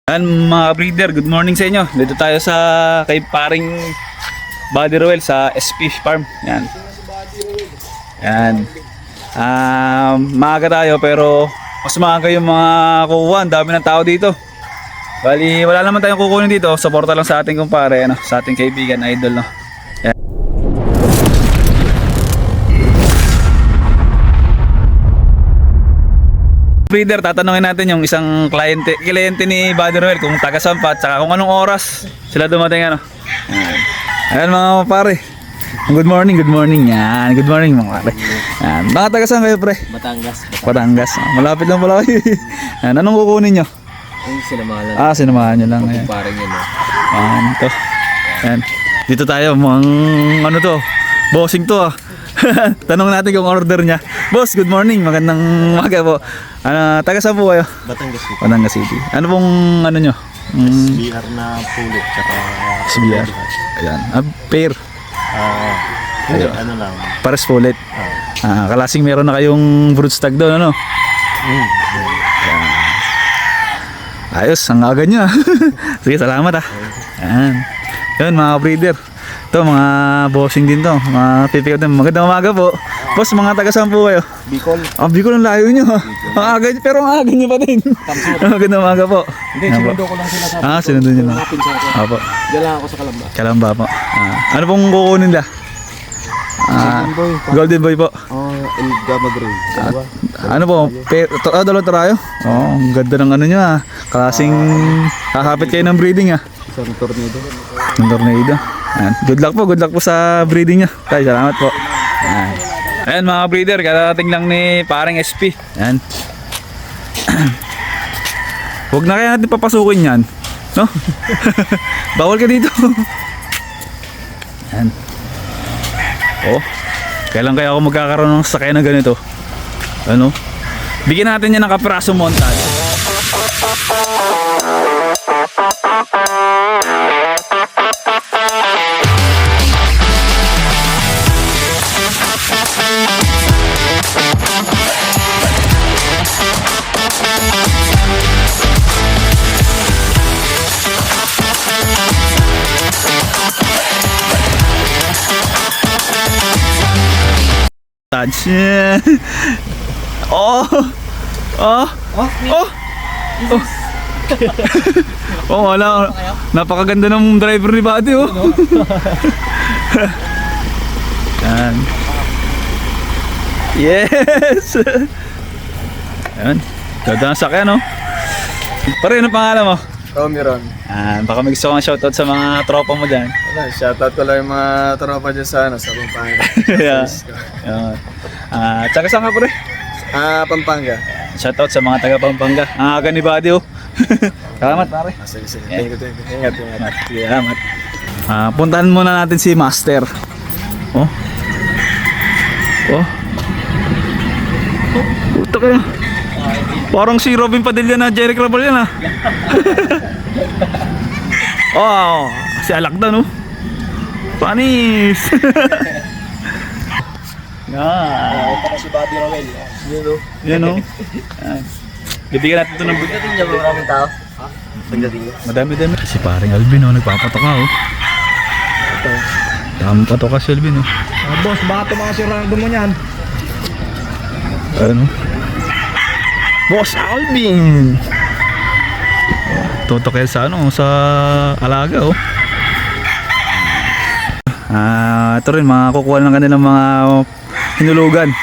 Yan mga breeder, good morning sa inyo. Dito tayo sa kay paring Buddy Roel sa SP Farm. Yan. Yan. Maaga tayo pero mas maaga yung mga kukuha. Ang dami ng tao dito. Bali, wala naman tayong kukunin dito. Suporta lang sa ating kumpare, sa ating kaibigan, idol, no. Yan. Breeder, tatanungin natin yung isang kliyente ni Buddy Roel kung taga saan pa at saka kung anong oras sila dumating, Ayan mga pare. Good morning. Yan, good morning mga pare. Yan, mga taga saan kayo, pre? Batangas. Malapit lang pala kayo. Yan, anong kukunin nyo? Sinamahan Sinamahan nyo lang. Ayan. Parang yun. Yan, ito. Yan. Dito tayo, mga bossing to. Tanong natin kung order niya. Boss, good morning. Magandang umaga po. Taga saan po kayo? Batangas City. Ano pong nyo? SBR na pulot tsaka SBR. Ayan. Pair. Ayun. Ano lang. Pares pulit. Kalasing meron na kayong broodstag doon, ano? Ayan. Ayos, ang aga nyo. Sige, salamat Ayan. Yun mga breeder. Ito mga bossing din to. Mga pipikat din. Magandang umaga po. Boss, mga taga saan po kayo? Bicol. Bicol ang layo nyo. Ang aga, pero ang aga nyo pa din. Magandang umaga po. Hindi, sinundo ko lang sila sa sinundo nyo lang. Opo. Diyan lang ako sa Kalamba. Kalamba po. Ano pong kukunin nila? Golden Boy po. El Gamma Gray. Ano po? Dalawang tarayo? Ang ganda ng ano nyo Klaseng kakapit kayo ng breeding Isang tornado. Ng tornado. Good luck po sa breeding nyo. Tay, salamat po. Ayan mga breeder, karating lang ni parang SP. Ayan. Huwag na kaya natin papasukin yan, no? Bawal ka dito. Ayan. Kailan kaya ako magkakaroon ng sakay na ganito? Ano? Bigyan natin yan ng kapiraso montage. Wala. Napakaganda ng driver ni Buddy, Yan. Yes. Yan. Ganda ng sakyan, Pare, ano pangalan mo? Romiron. Baka may gusto kang shoutout sa mga tropa mo dyan. Shoutout ko lang yung mga tropa dyan sa Pampanga. Yeah. Tsaka saan ka, pre? Pampanga. Shoutout sa mga taga Pampanga. Ang aga ni Buddy, Salamat, pare. Sige. Thank you. Ingat. Salamat. Puntahan muna natin si Master. Puta kayo. Parang si Robin Padilla na Jeric Rabal yan, si Alakda, Panis. Para si Buddy Roel. Yan, bibigyan natin ito ng Pagdating niya, maraming tao. Pagdating niya. madami. Si paring Alvin, nagpapatoka, Tamang patoka si Alvin, Boss, baka tumakasirado mo niyan. Ano? Boss Alvin! Tutok yan sa sa alaga, ito rin, mga kukuha ng kanilang mga hinulugan.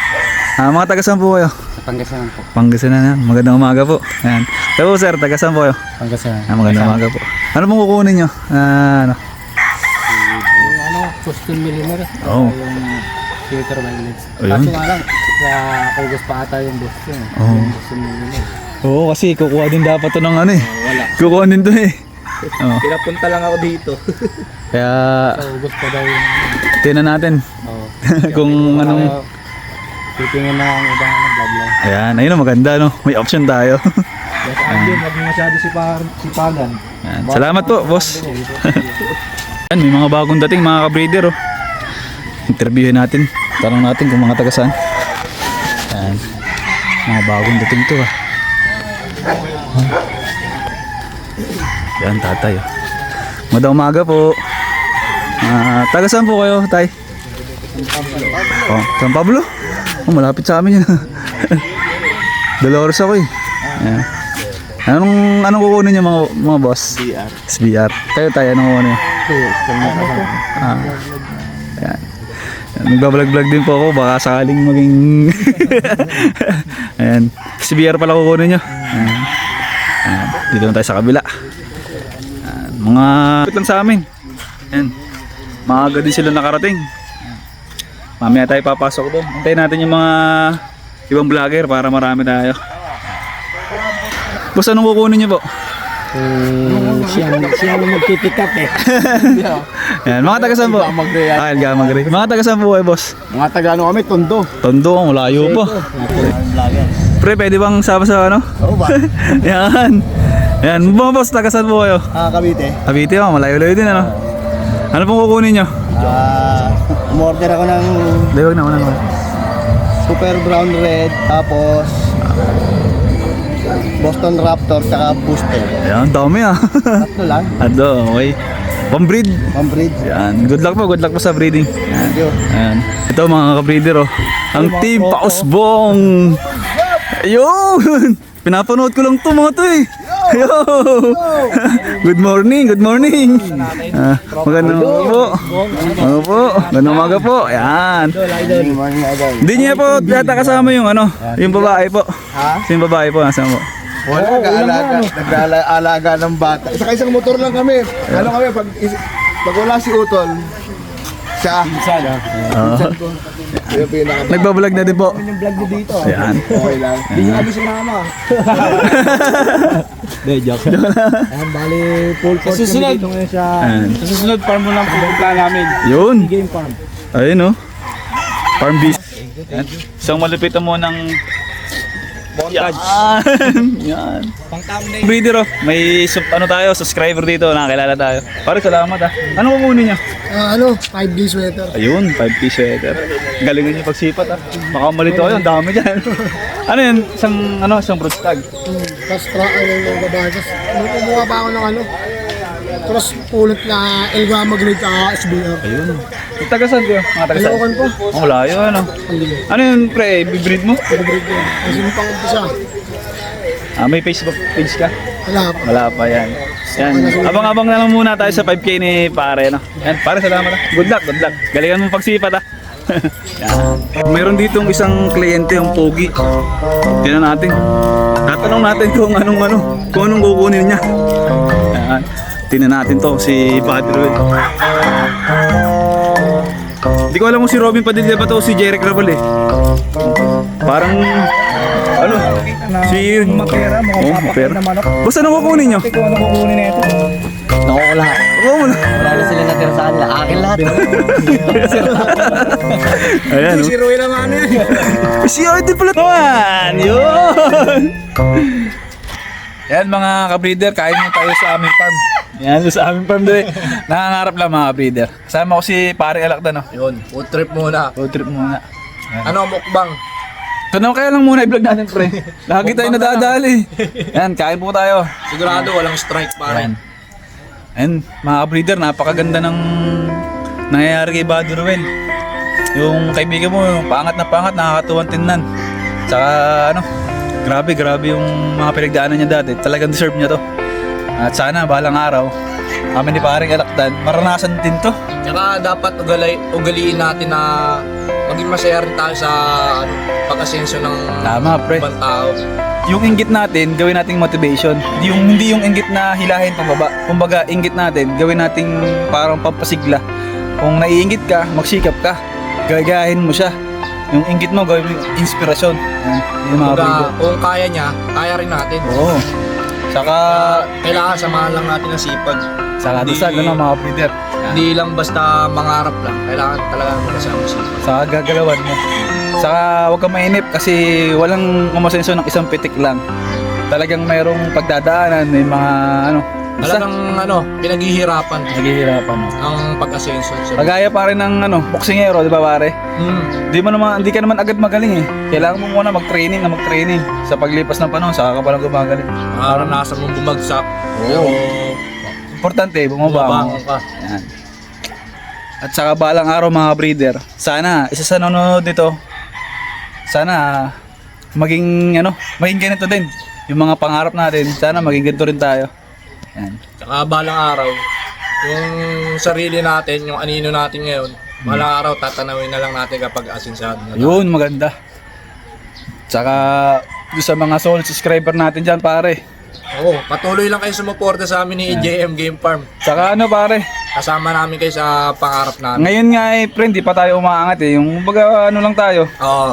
Mga taga saan po kayo? Pangasinan po. Pangasinan yan. Magandang umaga po. Ayan. Hello sir, taga saan po kayo? Pangasinan. Magandang umaga po. Ano pong kukunin nyo? Custom millimeter. Yung Theater magnets. Ayun. Kaso nga lang, sa August pa ata yung boss yun. Custom millimeter. Kasi kukuha din dapat to ng Wala. Kukuha din to Pinapunta lang ako dito. Kaya Sa August pa daw yung tinan natin kung anong titingin na ang ibang vlog lang. ayun maganda, may option tayo. Yes, Alvin, wag mo masyado si Pagan. Salamat po, boss. May mga bagong dating, mga ka-breeder, interviewin natin, tanong natin kung mga taga saan. Mga bagong dating to, Yan, tatay. Magandang umaga po. Taga saan po kayo, tay? San Pablo? Malapit sa amin yun. Dolores ako eh. Yan. Anong kukunin niyo mga boss? BR. SBR. Kayo tayo, anong kukunin niyo? Yan. Nagbablog-vlog din po ako, baka sakaling maging ayan. SBR pala kukunin nyo. Ayan. Ayan. Dito na tayo sa kabila. Ayan. Mga kapit lang sa amin. Ayan. Maaga din sila nakarating. Ayan. Mamaya tayo papasok doon. Antayin natin yung mga ibang vlogger para marami tayo. Boss, anong kukunin nyo po? Siya ang mag-pick up eh. Ayan, mga taga saan po? Gamagre. Mga taga saan po kayo, boss? Mga taga kami, Tondo. Tondo, malayo pa. Pre, pwede bang sama sa ano? Oo ba? Yan. Yan, mga boss, taga saan po kayo? Cavite. Cavite, malayo-layo din ano? Ano pong kukunin nyo? Umorder ako ng Dewag na, naman. Super Brown Red, tapos Boston Raptor, tsaka Booster. Ayan, dami ah. Tatlo lang. Ado, okay. Pambreed. Pambreed. Yan, good luck po sa breeding. Yan. Thank you. Ayan. Ito mga kabreeder oh. Ang team Pausbong. Ayun. Pinapanood ko lang to mga to eh. Yo. Good morning, good morning. Magandang umaga po. Magandang umaga po. Ayan. Hindi niya po yata kasama yung ano, yung babae po. Ha? Yung babae po, nasaan po? Wala, nag-aalaga ng bata. Sa isang motor lang kami. Ano kami, pag wala si Utol, siya. Pinsan ko. Yung pinaka- Nagbablog na din po. yung vlog niyo dito. Ayan. Okay lang. Hindi niyo kami sinama. Hindi, joke. Ayan, bali, full court kami dito ngayon sa... Ayan. Sa susunod, farm mo lang pupunta namin. Yun. Game farm. Ayun oh. Farm beast. Yan. Isang malupitan mo ng Bondage. yan. Breeder oh. May ano tayo, subscriber dito, nakakilala tayo. Pare, salamat ah. Ano kukunin niya? 5D sweater. Ayun, 5 piece sweater. Galingan niyo pagsipat ah. Baka malito kayo, ang dami dyan. Ano yun? Isang broodstag. Tapos yung babae. Tapos kumuha pa ako ng cross pulot na Elgama grade at SBR. Ayun. Taga saan kayo? Mga taga saan? Ilocon po. Oh, layo ano. Ano yun pre? Bibreed mo? Grade ko. Kasi yung pang-umpisa. May Facebook page ka? Wala pa. Wala pa yan. Yan. Abang-abang na lang muna tayo sa 5K ni pare. No? Yan, pare, salamat. Good luck, good luck. Galingan mo pagsipat ah. Yan. Meron ditong isang kliyente, yung pogi. Tingnan natin. Tatanong natin kung anong kukunin niya. Yan. Tingnan natin to, si Buddy Ruel. Hindi ko alam kung si Robin Padilla ba to o si Jeric Raval eh. Parang si Makera, Makera. Basta ano kukunin nyo? Ano kukunin na ito? Naku ko lahat. Oo mo na. Wala na sila natira sa kanila. Akin lahat. Ayan oh. Si Roy lang ano yan. Si ID pala naman. Yun. Yan mga kabreeder, kain mo tayo sa aming farm. Yan, sa aming farm doon. Nangangarap lang mga kabreeder. Kasama ko si Pare Alakdan oh. Yun, food trip muna. Road trip muna. Ano, mukbang? So na kaya lang muna i-vlog natin pre. Lagi tayo nadadali. Yan, kain po tayo. Sigurado walang strike pa rin. And mga kabreeder, napakaganda ng nangyayari kay Buddy Ruel. Yung kaibigan mo, yung pangat na pangat, nakakatuwang tingnan. Tsaka grabe yung mga pinagdaanan niya dati. Talagang deserve niya to. At sana balang araw, kami ni Paring Alakdan, maranasan din to. Tsaka dapat ugaliin natin na maging masaya rin tayo sa pag-asenso ng Tama pre. ibang tao. Yung inggit natin, gawin nating motivation. Hindi yung inggit na hilahin pababa. Kumbaga, inggit natin, gawin nating parang pampasigla. Kung naiinggit ka, magsikap ka. Gagayahin mo siya. Yung inggit mo, gawin mo inspirasyon. Yan, yung mga Kumbaga, breeder. kung kaya niya, kaya rin natin. Oo. Saka, Kailangan samahan lang natin ng sipag. saka Hindi- dasal, mga breeder. Yan. Hindi lang basta mangarap lang. Kailangan talaga magkasama sipag. Saka gagalawan mo. Saka huwag kang mainip kasi walang umasenso ng isang pitik lang. talagang mayroong pagdadaanan, may mga ano, basta Talagang pinaghihirapan naghihirapan. ang pag-asenso. Kagaya pa rin ng boksingero, di ba pare? Hindi ka naman agad magaling eh. Kailangan mo muna mag-training. Sa paglipas ng panahon, saka ka palang gumagaling. Naranasan mong bumagsak. Oo. Importante, bumabangon. Bumabangon ka. Yan. At saka balang araw mga breeder, sana isa sa nanonood nito, sana maging ganito din. Yung mga pangarap natin, sana maging ganito rin tayo. Yan. Tsaka balang araw, yung sarili natin, yung anino natin ngayon, balang araw tatanawin na lang natin kapag asensado na tayo. Yun, maganda. Tsaka doon sa mga soul subscriber natin dyan pare. Oo, patuloy lang kayo sumuporta sa amin ni JM Game Farm. Tsaka pare, Kasama namin kayo sa pangarap namin. ngayon nga friend, di pa tayo umaangat eh. Yung baga lang tayo. Oo.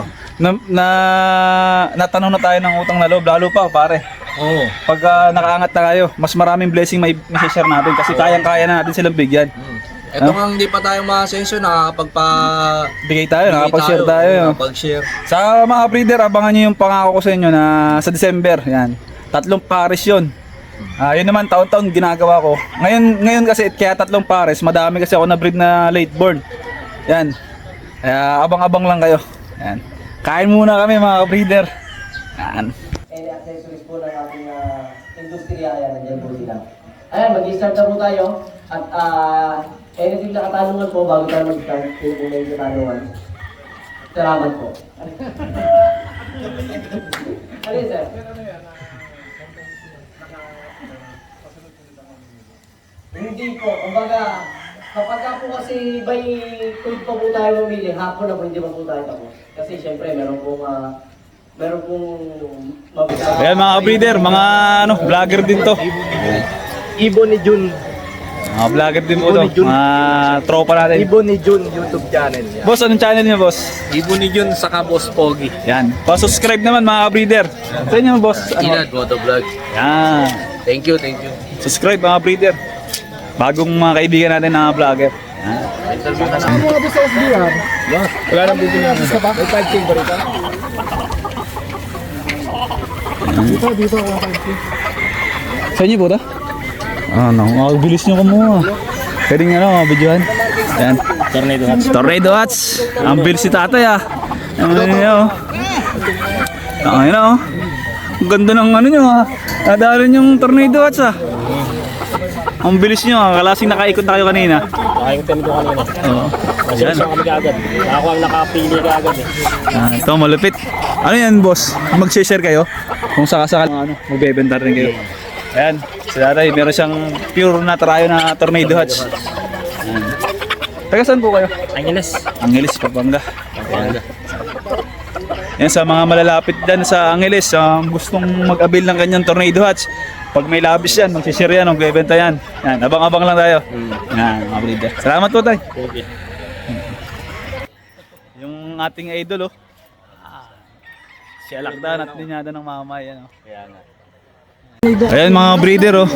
Natanong na tayo ng utang na loob, lalo pa pare. Oo. Pag nakaangat na kayo, mas maraming blessing may share natin kasi kayang-kaya na natin silang bigyan. Ito nga hindi pa tayo ma-asenso, Bigay tayo, nakapag-share tayo. Nakapag-share. Sa mga breeder, abangan nyo yung pangako ko sa inyo na sa December, yan. 3 pares yun. Yun naman, taon-taon ginagawa ko. Ngayon kasi, kaya 3 pares, madami kasi ako na-breed na late born. Yan. Kaya abang-abang lang kayo. Yan. Kain muna kami mga breeder. Yan. Any accessories po ng ating industriya, ayan, nandiyan po sila. Ayan, mag-start na po tayo. At anything na katanungan po bago tayo mag-start, yun po na yung katanungan. Salamat po. Ano yun, sir? Hindi po, kumbaga, kapag ka po kasi by tuwid pa po tayo mamili, hapon na po hindi pa po tayo tapos. Kasi syempre, meron pong mabisa. Ayan mga breeder, mga vlogger din to. Ibon ni Jun. Mga vlogger din po to. Mga tropa natin. Ibon ni Jun YouTube channel. Boss, anong channel niyo, boss? Ibon ni Jun saka Boss Pogi. Yan. Pa-subscribe naman mga breeder. Sa inyo, boss. Inad Motovlog. Yan. Thank you, thank you. Subscribe mga breeder. Bagong mga kaibigan natin na vlogger. Yan. Ano mga doon sa SBR? Wala nang bibili namin. Ka ba? May 5K ba rito? Dito ako 5K. Sa inyo po ito? Bilis nyo kumuha. Pwede nga videohan. Yan. Tornado Hats. Ang bilis si tatay Ang ganda ng nyo Nadaanan yung Tornado Hats Ang bilis nyo Kalasing nakaikot na kayo kanina. Nakikita nito kanina. Oo. Yan. Siya kami kaagad. Ako ang nakapili kaagad eh. Ito malupit. Ano yan boss? Mag-share kayo? Kung sakasakal magbebenta rin kayo. Ayan, si tatay, meron siyang pure na trayo na Tornado Hats. Ayan. Taga saan po kayo? Angeles. Angeles, Pampanga. Ayan. Yan sa mga malalapit dyan sa Angeles, gustong mag-avail ng kanyang Tornado Hats. Pag may labis yan, mag-share yan, magbebenta yan. Yan, abang-abang lang tayo. Yan, mga breeder. Salamat po tayo. Okay. Yung ating idol si Alakdan at ninyada ng mama yan. Kaya nga. Ayan mga breeder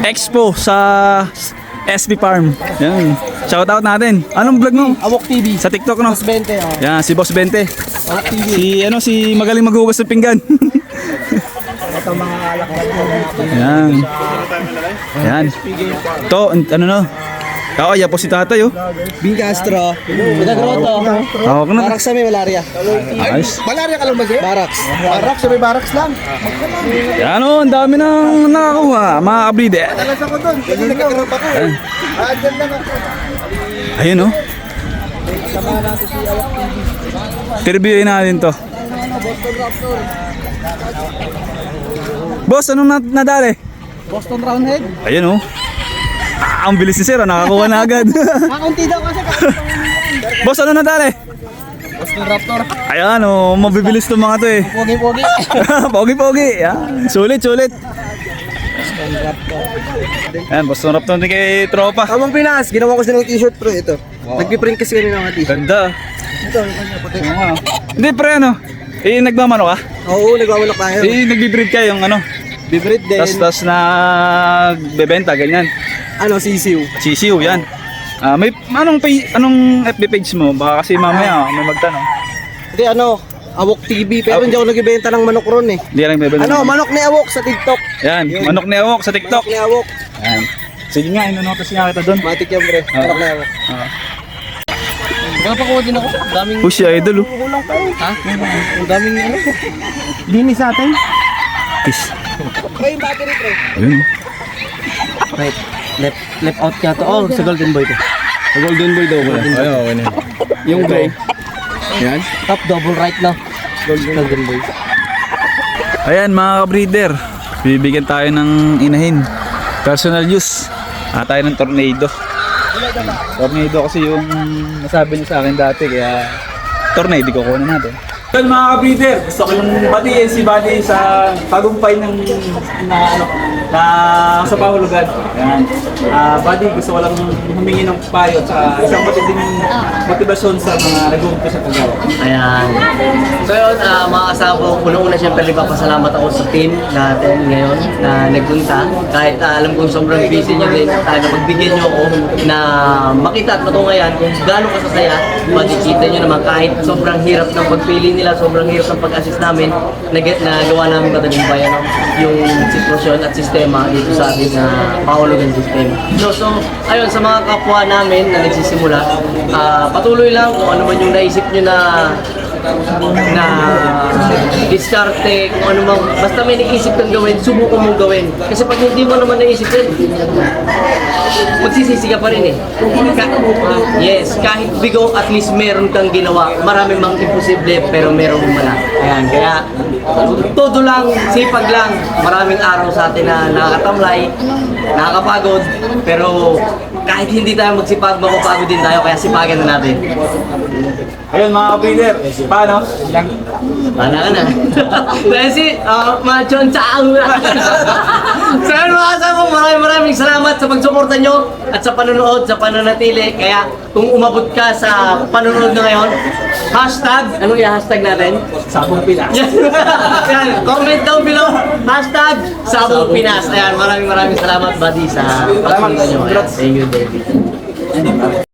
Expo sa SB Farm. Yan. Shoutout natin. Anong vlog mo? Awok TV. Sa TikTok no? Boss 20, oh. Yan, si Boss Bente. Awok TV. Si magaling maghugas ng pinggan. Ito mga alak na po. Yan. Yan. To, Kaya po si tatay Bing Castro. Pinagroto. Tawag na. Barracks kami, malaria. Ayos. Malaria ka lang ba, sir? Barracks. Barracks, may barracks lang. Yan ang dami nang nakakuha. Mga kabreeder. Talas ako doon, kasi nagkakarap ako. Dyan lang ako. Ayun Interviewin natin to. Boss, anong nadali? Boston Roundhead. Ayun ang bilis ni Sir, nakakuha na agad. Kakunti daw kasi. Boss, ano nadali? Boston Raptor. Ayan mabibilis itong mga to Pogi-pogi. Pogi-pogi. Sulit. Boston Raptor. Ayan, Boston Raptor din kay tropa. Tamang Pinas, ginawa ko silang t-shirt pro ito. Nagpiprint kasi kanina ng t-shirt. Ganda. Ito, kanya puti. Hindi pre nagmamano ka? Oo, nagwawanak tayo. Nagbi-breed ka yung Bibrit din. tas nagbebenta ganyan. Sisiw. Sisiw yan. May anong FB page mo? Baka kasi mamaya may magtanong. Hindi, Awok TV, pero hindi ako nagbebenta ng manok ron eh. Hindi lang bebel. Ano, manok ni Awok sa TikTok. Yan, manok ni Awok sa TikTok. Manok ni Awok. Yan. Sige nga, inonotice nga kita doon. Matik yan, pre. Manok ni Awok. Nakapakuha din ako. Daming Push si Idol, oh. ha? Ang daming ano. Linis natin. Kiss. Pre, yung battery, pre. Ayun, oh. Right. Left out niya to. Oh, sa Golden Boy to. Sa Golden Boy daw. Ayun, okay na. Yung gray. Yan. Top double right na. Golden Boy. Ayan mga ka-breeder, bibigyan tayo ng inahin. Personal use. Tayo ng tornado. Tornado kasi yung nasabi niya sa akin dati, kaya tornado ko kunin natin. Well, mga ka-breeder, gusto ko yung batiin si Buddy sa tagumpay ng sa pahulugan. Ayan. Buddy, gusto ko lang humingi ng payo at isang matinding motivasyon sa mga nag-uumpisa sa paggawa. Ayan. So yun, mga kasabong, unang-una siyempre nagpapasalamat ako sa team natin ngayon na nagpunta. Kahit alam kong sobrang busy nyo din, napagbigyan nyo ako na makita at matungayan kung gaano kasasaya. Makikita nyo naman kahit sobrang hirap ng pagpili nila, sobrang hirap ng pag-assist namin, nagawa namin matagumpay yung sitwasyon at sistema dito sa ating pahulugan system. So, ayun, sa mga kapwa namin na nagsisimula, patuloy lang kung ano man yung naisip nyo na diskarte, kung ano mang, basta may naisip kang gawin, subukan mong gawin. Kasi pag hindi mo naman naisip yun, magsisisi ka pa rin eh. Yes, kahit bigo, at least meron kang ginawa. Marami mang imposible, pero meron wala. Ayan, kaya todo lang, sipag lang. Maraming araw sa atin na nakakatamlay, nakakapagod, pero kahit hindi tayo magsipag, mapapagod din tayo, kaya sipagan na natin. Ayun mga ka-breeder, paano? Paano ka na? Kasi, machon chao na. So yun mga kasama, maraming salamat sa pagsuporta nyo at sa panonood, sa pananatili. Kaya kung umabot ka sa panonood na ngayon, hashtag, anong i-hashtag natin? Sabong Pinas. Yan, comment down below, hashtag Sabong Pinas. Ayan, maraming salamat buddy sa pagsunod nyo. Ayan, thank you, David.